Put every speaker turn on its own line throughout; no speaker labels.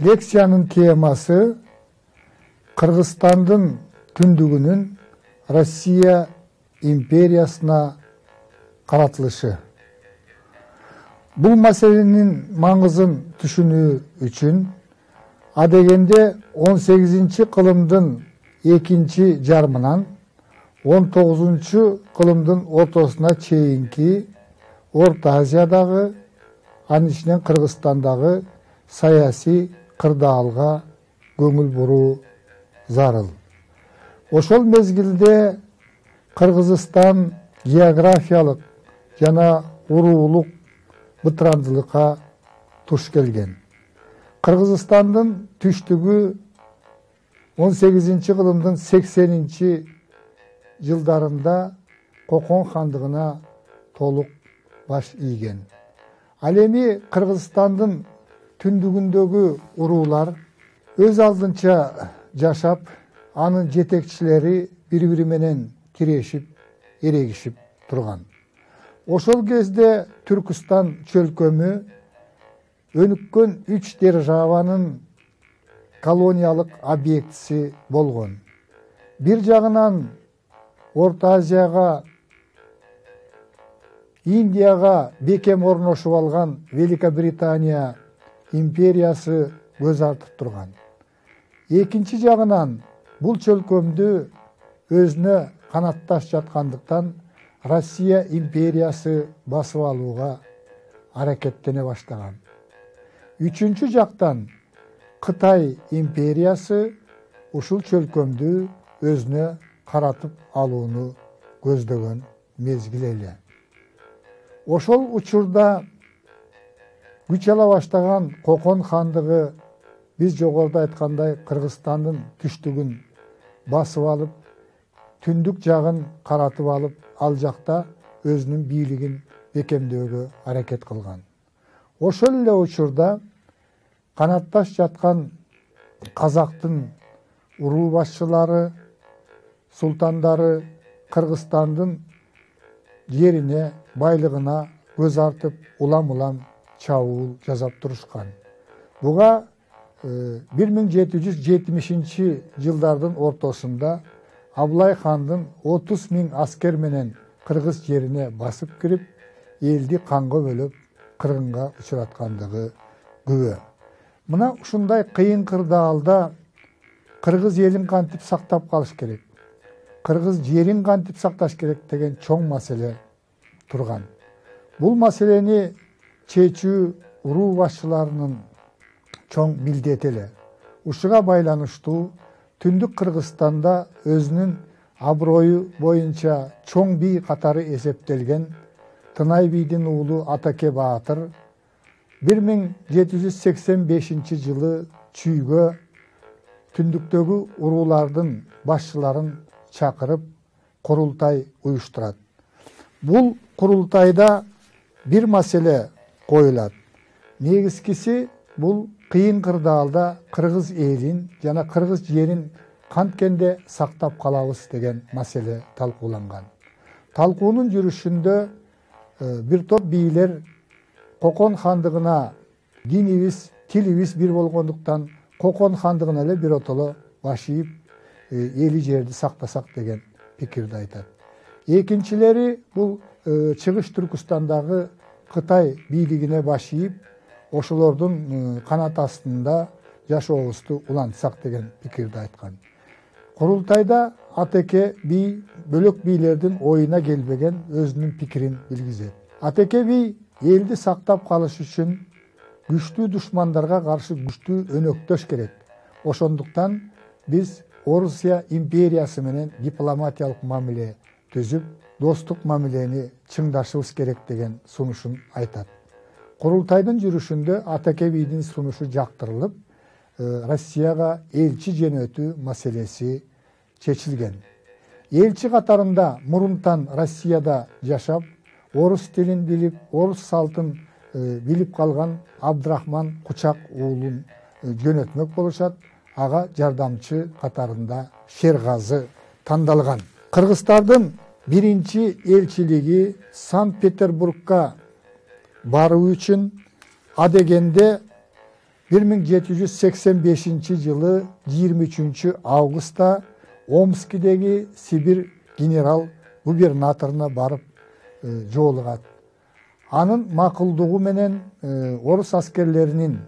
Лекциянын темасы Кыргызстандын түндүгүнүн Россия империясына каратылышы. Бул маселенин маңызын түшүнүү үчүн адегенде 18-кылымдын экинчи жарымынан 19-кылымдын ортосуна чейинки Орта Азиядагы, анын ичинен Кыргызстандагы саясий кырдаалга көңүл буруу зарыл. Ошол мезгилде Кыргызстан географиялык жана уруулук бытырандылыкка туш келген. Кыргызстандын түштүгү 18-кылымдын 80-жылдарында Кокон хандыгына толук баш ийген. Ал эми Кыргызстандын түндүгүндөгү уруулар өз алдынча жашап, анын жетекчилери бири-бири менен тирешип, эрегишип турган. Ошол кезде Түркістан чөлкөмү өнүккөн 3 державанын колониялык объектиси болгон. Бир жагынан Орта Азияга, Индияга бекем орношуп алган Великобритания империясы көз артып турган. Экинчи жагынан бул чөлкөмдү өзүнө канатташ жаткандыктан Россия империясы басып алууга аракеттене баштаган. Үчүнчү жактан Кытай империясы ушул чөлкөмдү өзүнө каратып алууну көздөгөн мезгил эле. Ошол учурда күч ала баштаган Кокон хандыгы биз жогоруда айткандай Кыргызстандын түштүгүн басып алып, түндүк жагын каратып алып, ал жакта өзүнүн бийлигин бекемдөөгө аракет кылган. Ошол эле учурда канатташ жаткан казактын уруу башчылары, султандары Кыргызстандын жерине, байлыгына көз артып, улам-улам чабуул жасап турушкан. Буга 1770-жылдардын ортосунда Абылай хандын 30 000 аскер менен Кыргыз жерине басып кирип, элди канга бөлөп, кыргынга учураткандыгы күбө. Мына ушундай кыйын кырдаалда Кыргыз элин кантип сактап калыш керек, Кыргыз жерин кантип сакташ керек деген чоң маселе турган. Бул маселени чечүү уруу башчыларынын чоң милдети эле. Ушуга байланыштуу Түндүк Кыргызстанда өзүнүн аброю боюнча чоң бий катары эсептелген Тынай бийдин уулу Атаке Баатыр 1785-жылы чүйгө түндүктөгү уруулардын башчыларын чакырып курултай уюштурат. Бул курултайда бир маселе коюлат. Негизгиси бул кыйын кырдаалда Кыргыз элин жана Кыргыз жерин канткенде сактап калабыз деген маселе талкууланган. Талкуунун жүрүшүндө бир топ бийлер Кокон хандыгына динибиз, тилибиз бир болгондуктан Кокон хандыгына эле биротоло баш ийип, эли жерди сактасак деген пикирди айтат. Экинчилери бул Чыгыш Түркістандагы Кытай бийлигине баш ийип, ошолордун канат астында жашообузду улантсак деген пикирди айткан. Курултайда Атеке бий бөлөк бийлердин оюна келбеген өзүнүн пикирин билгизет. Атеке бий элди сактап калыш үчүн күчтүү душмандарга каршы күчтүү өнөктөш керек. Ошондуктан биз Орусия империясы менен дипломатиялык мамиле түзүп, достук мамилени чыңдашыбыз керек деген сунушун айтат. Курултайдын жүрүшүндө Атеке бийдин сунушу жактырылып, Россияга элчи жөнөтүү маселеси чечилген. Элчи катарында мурунтан Россияда жашап, орус тилин билип, орус салтын билип калган Абдрахман Кучак уулун жөнөтмөк болушат. Ага жардамчы катарында Шергазы тандалган. Кыргыздардын биринчи элчилиги Санкт-Петербургка баруу үчүн адегенде 1785 жылы 23 августта Омскидеги Сибир генерал губернаторуна барып жолугат. Анын макулдугу менен орус аскерлеринин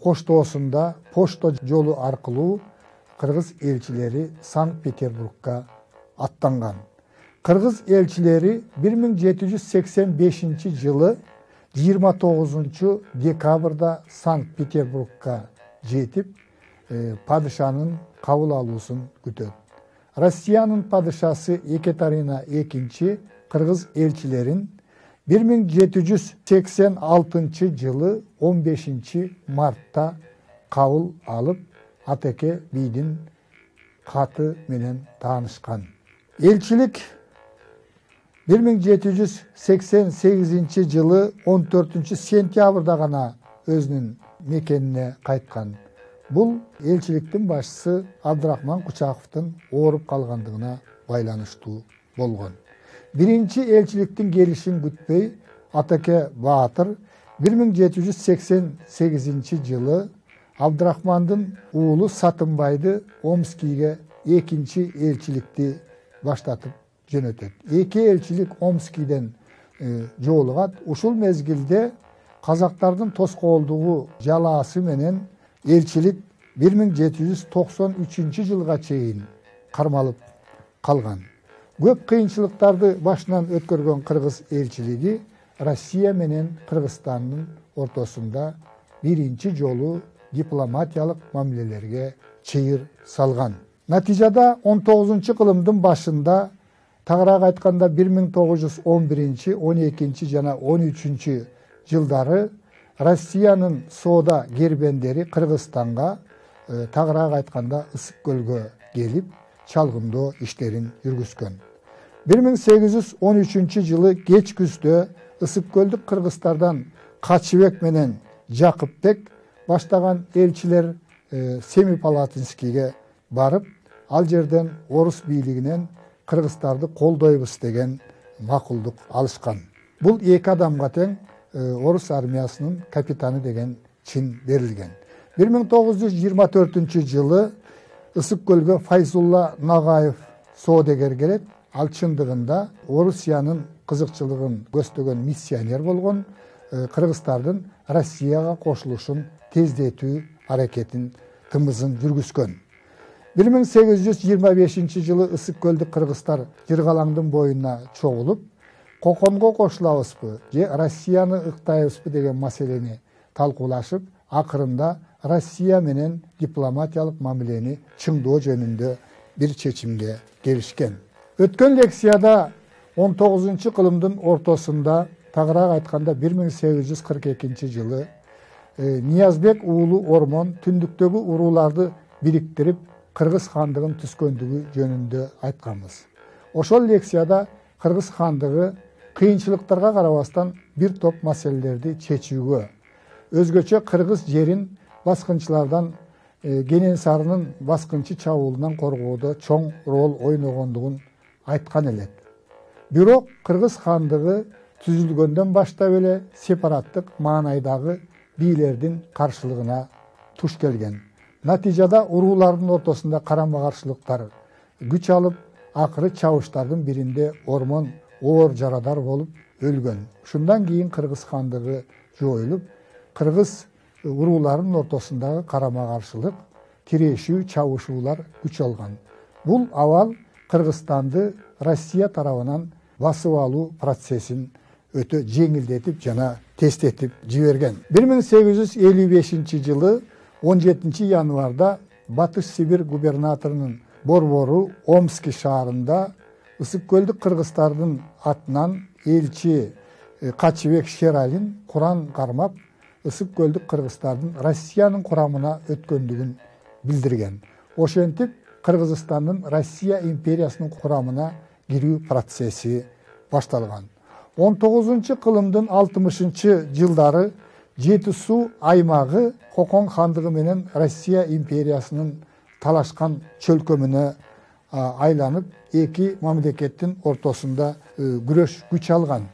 коштоосунда почта жолу аркылуу кыргыз элчилери Санкт-Петербургка аттанган. Кыргыз элчилери 1785 жылы 29 декабрда Санкт-Петербургка жетип, падышанын кабыл алуусун күтөт. Россиянын падышасы Екатерина II кыргыз элчилерин 1786 жылы 15 мартта кабыл алып, Атеке бийдин каты менен таанышкан. Элчилик 1788 жылы 14 сентябрда гана өзүнүн мекенине кайткан. Бул элчиликтин башчысы Абдрахман Кучаковдун ооруп калгандыгына байланыштуу болгон. Биринчи элчиликтин келишин күтпөй Атеке Баатыр 1788 жылы Абдрахмандын уулу Сатымбайды Омскийге экинчи элчиликти баштатып жөнөтөт. Эки элчилик Омскийден жолугат. Ушул мезгилде казактардын тоскоолдугу жалаасы менен элчилик 1793 жылга чейин кармалып калган. Көп кыйынчылыктарды башынан өткөргөн кыргыз элчилиги Россия менен Кыргызстандын ортосунда биринчи жолу дипломатиялык мамилелерге чыйыр салган. Натыйжада 19-кылымдын башында, тагыраак айтканда 1911, 12 жана 13 жылдары Россиянын соода кербендери Кыргызстанга, тагыраак айтканда Ысык көлгө келип, чалгындоо иштерин жүргүзгөн. 1813 жылы кеч күздө Ысык көлдүк кыргыздардан Качыбек менен Жакыпбек баштаган элчилер Семипалатинскийге барып, ал жерден орус бийлигинен кыргыздарды колдойбуз деген макулдук алышкан. Бул эки адамга тең орус армиясынын капитаны деген чин берилген. 1924 жылы Ысык көлгө Файзулла Нагаев соодегер келет. Ал чындыгында Орусиянын кызыкчылыгын көстөгөн миссионер болгон, кыргыздардын Россияга кошулушун тездетүү аракетин тымызын жүргүзгөн. 1825 жылы Ысык көлдүк кыргыздар Жыргалаңдын боюна чогулуп, Коконго кошулабызбы же Россияны ыктайбызбы деген маселени талкуулашып, акырында Россия менен дипломатиялык мамилени чыңдоо жөнүндө бир чечимге келишкен. Өткөн лекцияда 19-кылымдын ортосунда, тагыраак айтканда 1842 жылы Ниязбек уулу Ормон түндүктөгү урууларды бириктирип Кыргыз хандыгын түзгөндүгү жөнүндө айтканбыз. Ошол лекцияда Кыргыз хандыгы кыйынчылыктарга карабастан бир топ маселелерди чечүүгө, өзгөчө кыргыз жерин баскынчылардан, Кенен Сарынын баскынчы чабуулунан коргоодо чоң рол ойногондугун айткан элек. Бирок Кыргыз хандыгы түзүлгөндөн баштап эле сепараттык маанайдагы бийлердин каршылыгына туш келген. Натыйжада уруулардын ортосунда карама-каршылыктар күч алып, акыры чабыштардын биринде Ормон оор жарадар болуп өлгөн. Ушундан кийин Кыргыз хандыгы жоюлуп, кыргыз уруулардын ортосундагы карама-каршылык, тирешүү, чабышуулар күч алган. Бул абал Кыргызстанды Россия тарабынан басып алуу процессин өтө жеңилдетип жана тестетип жиберген. 1855 жылы 17 январда Батыш Сибир губернаторунун борбору Омский шаарында Ысык көлдүк кыргыздардын атынан элчи Качыбек Шералин Куран кармап, Ысык көлдүк кыргыздардын Россиянын курамына өткөндүгүн билдирген. Ошентип Кыргызстандын Россия империясынын курамына кирүү процесси башталган. 19-кылымдын 60 жылдары Жети суу аймагы Кокон хандыгы менен Россия империясынын талашкан чөлкөмүнө айланып, эки мамлекеттин ортосунда күрөш күч алган.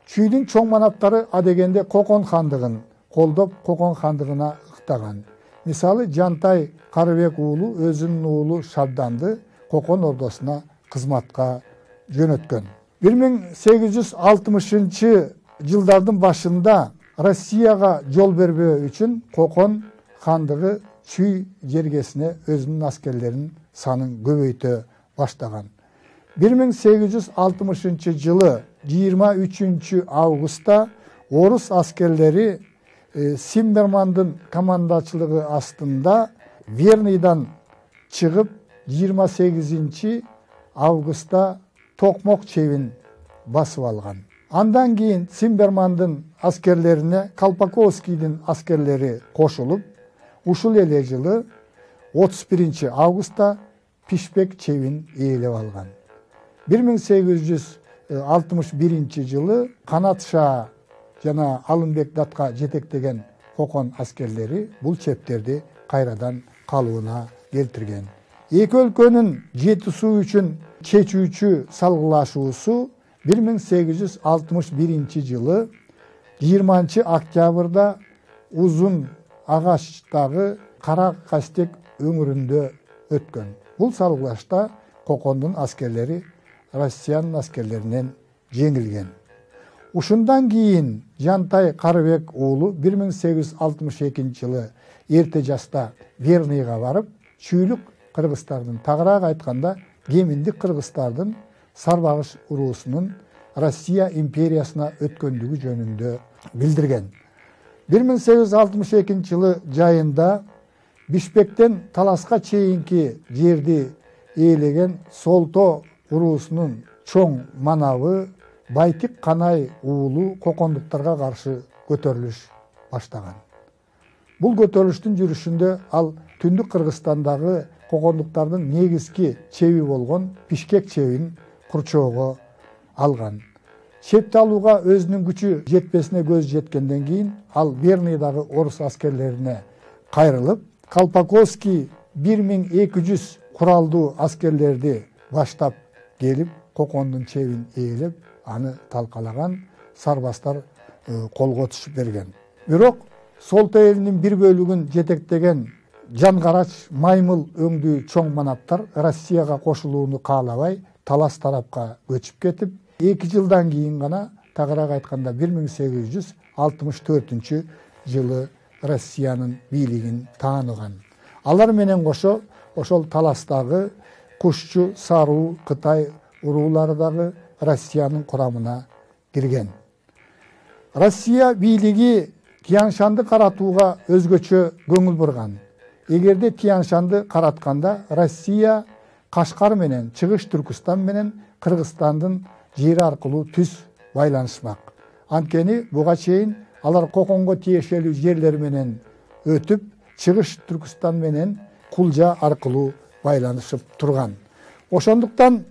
Чүйдүн чоң манаптары адегенде Кокон хандыгын колдоп, Кокон хандыгына баштаган. Мисалы Жантай Карыбек уулу өзүнүн уулу Шабданды Кокон ордосуна кызматка жөнөткөн. 1860 жылдардын башында Россияга жол бербөө үчүн Кокон хандыгы Чүй жергесине өзүнүн аскерлеринин санын көбөйтө баштаган. 1860 жылы 23 августта орус аскерлери Симбермандын командачылыгы астында Верныйдан чыгып 28 августта Токмок чебин басып алган. Андан кийин Симбермандын аскерлерине Колпаковскийдин аскерлери кошулуп, ушул эле жылы 31 августта Пишпек чебин ээлеп алган. 1861 жылы Канатша жана Алымбек Датка жетектеген Кокон аскерлери бул чептерди кайрадан калыбына келтирген. Эки өлкөнүн жетишүү үчүн чечүүчү салгылашуусу 1861 жылы 20 октябрда Узун Агачтагы Кара Кастек өңүрүндө өткөн. Бул салгылашта Кокондун аскерлери Россиянын аскерлеринен жеңилген. Ушундан кийин Жантай Карыбек уулу 1862 жылы эрте жашта Верныйга барып, чүйлүк кыргыздардын, тагыраак айтканда Кеминдик кыргыздардын Сарбагыш уруусунун Россия империясына өткөндүгү жөнүндө билдирген. 1862 жылы жайында Бишпектен Таласка чейинки жерди ээлеген Солто уруусунун чоң манабы Байтик Канай уулу Кокондуктарга каршы көтөрүлүш баштаган. Бул көтөрүлүштүн жүрүшүндө ал Түндүк Кыргызстандагы Кокондуктардын негизги чеби болгон Пишкек чебин курчоого алган. Чепти алууга өзүнүн күчү жетпесине көз жеткенден кийин ал Верныйдагы орус аскерлерине кайрылып, Колпаковский 1200 куралдуу аскерлерди баштап келип, Кокондун чебин ээлеп, аны талкалаган, сарбаздар колго түшүп берген. Бирок Солто элинин бир бөлүгүн жетектеген Жангарач Маймыл өңдүү чоң манаптар Россияга кошулууну каалабай, Талас тарапка көчүп кетип, 2 жылдан кийин гана, тагыраак айтканда 1864 жылы Россиянын бийлигин тааныган. Алар менен кошо ошол Таластагы Кушчу, Саруу, Кытай уруулары дагы Россиянын курамына кирген. Россия бийлиги Тянь-Шанды каратууга өзгөчө көңүл бурган. Эгерде Тянь-Шанды каратканда Россия Кашкар менен, Чыгыш Түркүстан менен Кыргызстандын жери аркылуу түз байланышмак. Анткени буга чейин алар Коконго тиешелүү жерлер менен өтүп, Чыгыш Түркүстан менен Кулжа аркылуу байланышып турган. Ошондуктан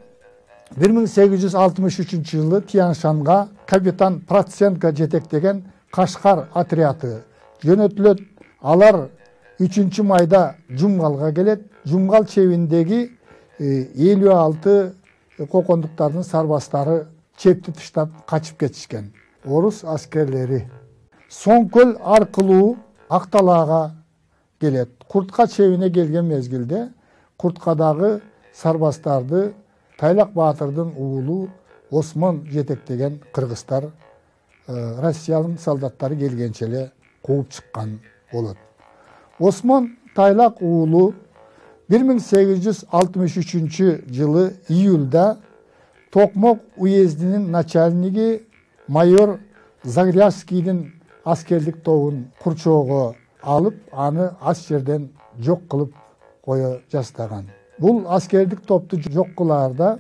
1863 жылы Тянь-Шанга капитан Проценко жетектеген Кашкар отряды жөнөтүлөт. Алар 3 майда Жумгалга келет. Жумгал чебиндеги 56 Кокондуктардын сарбаздары чепти тыштап качып кетишкен. Орус аскерлери Соңкөл аркылуу Акталаага келет. Куртка чебине келген мезгилде Курткадагы сарбаздарды Тайлак Баатырдын уулу Осмон жетектеген кыргыздар Россиянын солдаттары келгенче эле кууп чыккан болот. Осмон Тайлак уулу 1863 жылы июлда Токмок уездинин начальниги майор Загряжскийдин аскерлик тобун курчоого алып, аны аз жерден жок кылып кое жаздаган. Бул аскерлик топту жок кылаарда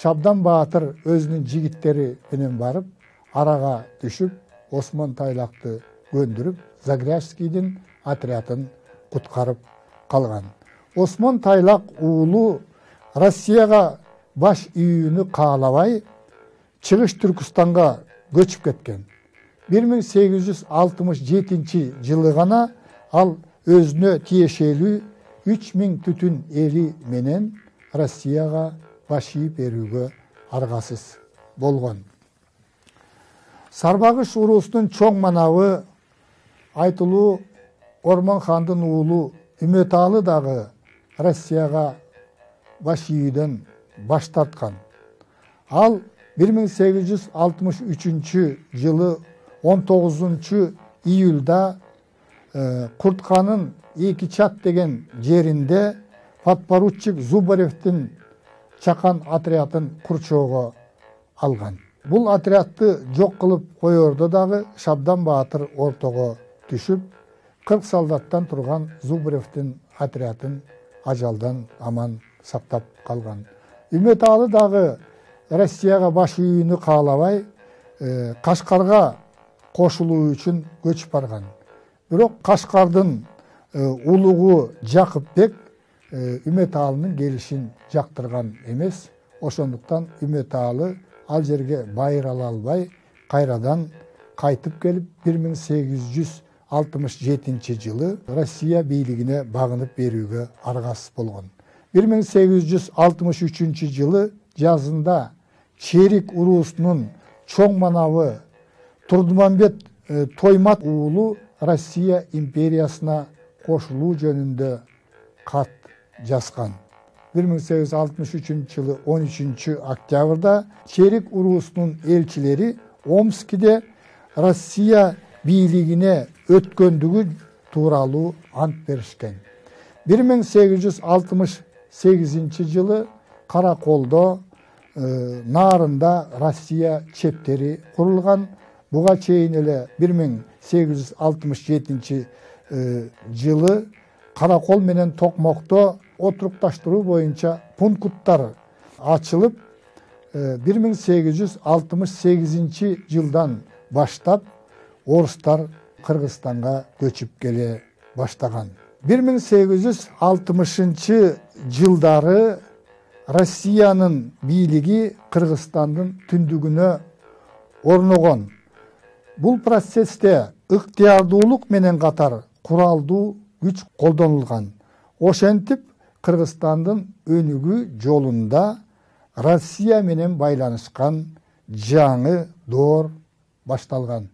Шабдан Баатыр өзүнүн жигиттери менен барып, арага түшүп, Осмон Тайлакты көндүрүп, Загряжскийдин отрядын куткарып калган. Осмон Тайлак уулу Россияга баш ийүүнү каалабай, Чыгыш Түркүстанга көчүп кеткен. 1867 жылы гана ал өзүнө тиешелүү 3000 түтүн эли менен Россияга баш ийип берүүгө аргасыз болгон. Сарбагыш уруусунун чоң манабы айтылуу Orman хандын уулу Үмөталы дагы Россияга баш ийүүдөн баш тарткан. Ал 1863 жылы 19 июлда Куртканын эки чат деген жеринде подпоручик Зубаревдин чакан отрядын курчоого алган. Бул отрядты жок кылып коердо дагы Шабдан Баатыр ортого түшүп, 40 солдаттан турган Зубаревдин отрядын ажалдан аман сактап калган. Үмөталы дагы Россияга баш ийүүнү каалабай, Кашкарга кошулуу үчүн көчүп барган. Бирок Кашкардын улугу Жакыпбек Үмөталынын келишин жактырган эмес. Ошондуктан Үмөталы ал жерге байыр ала албай, кайрадан кайтып келип 1867 жылы Россия бийлигине багынып берүүгө аргасыз болгон. 1863 жылы жазында Черик уруусунун чоң манабы Турдуманбет Тоймат уулу Россия империясына кошулуу жөнүндө кат жазган. 1863 жылы 13 октябрда Черик уруусунун элчилери Омскиде Россия бийлигине өткөндүгү тууралуу ант беришкен. 1868 жылы Караколдо Нарында Россия чептери курулган. Буга чейин эле 1867 жылы Каракол менен Токмокто отурукташтыруу боюнча пункттар ачылып, 1868 жылдан баштап орустар Кыргызстанга көчүп келе баштаган. 1860 жылдары Россиянын бийлиги Кыргызстандын түндүгүнө орногон. Бул процессте ыктыярдуулук менен катар куралдуу күч колдонулган. Ошентип Кыргызстандын өнүгүү жолунда Россия менен байланышкан жаңы доор башталган.